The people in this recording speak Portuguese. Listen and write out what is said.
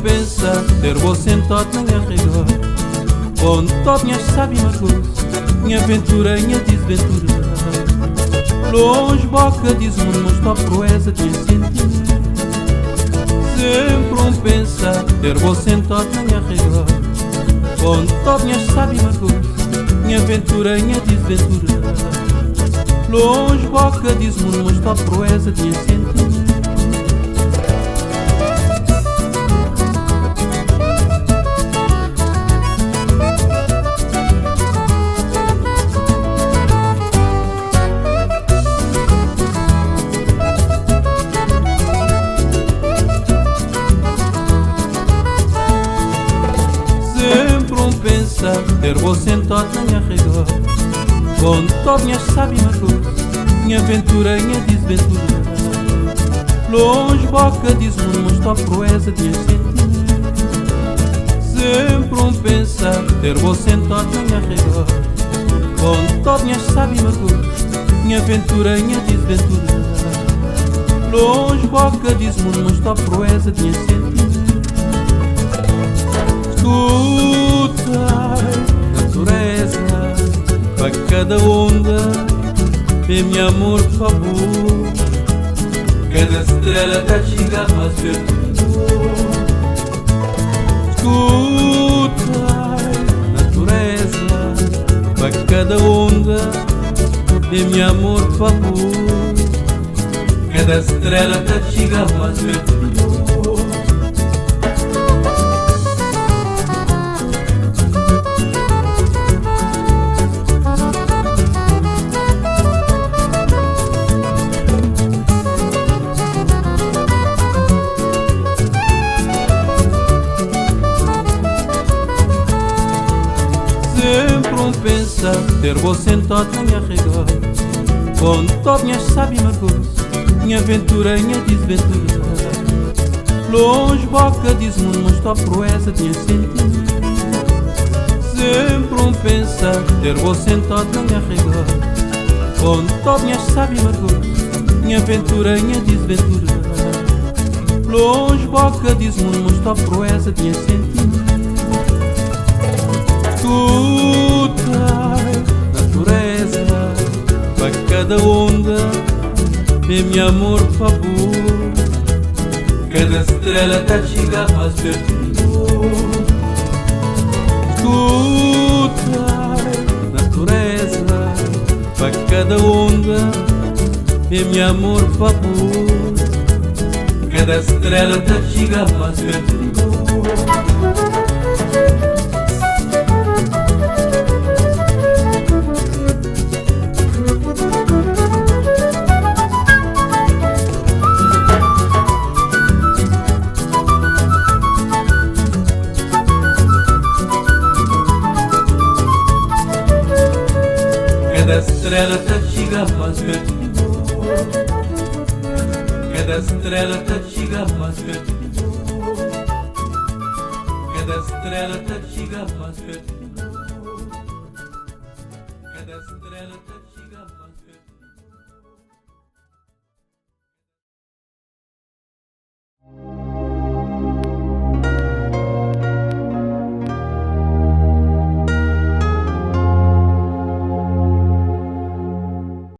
Pensa ter você sentado na minha rigor, onde todo minhas sabe marcou minha aventura, minha desventura. Longe boca diz o mundo, mas tua proeza tinha sentimento. Sempre pensa ter você sentado na minha rigor, onde todo minhas sabe marcou minha aventura, minha desventura. Longe boca diz o mundo, mas tua proeza tinha sentimento. Ter você sentado na minha rigor, onde todo minhas sabe marcou minha aventura, minha desventura. Longe boca diz o mundo, mas tua proeza tinha sentimento. Sempre pensa ter você sentado na minha rigor, onde todo minhas sabe marcou minha aventura, minha desventura. Longe boca diz o mundo, mas tua proeza tinha sentimento. Natureza, para cada onda, vem meu amor, por favor. Cada estrela tá chegando mais perto. Escuta, natureza, para cada onda, vem meu amor, por favor. Cada estrela tá chegando mais perto. Pensa ter você sentado na minha rigor, onde todo minhas sabe marcou minha aventura, minha desventura. Longe boca diz o mundo, mas tua proeza tinha sentimento. Sempre pensa ter você sentado na minha rigor, onde todo minhas sabe marcou minha aventura, minha desventura. Longe boca diz o mundo, mas tua proeza tinha sentimento. Natureza, para cada onda, vem meu amor, por favor. Cada estrela tá chegando mais perto. Escuta, natureza, para cada onda, vem meu amor, por favor. Cada estrela tá chegando mais perto. Cada estrela tá chegando mais perto. Cada estrela tá chegando mais perto. Cada estrela tá chegando mais perto. Cada estrela tá chegando mais perto.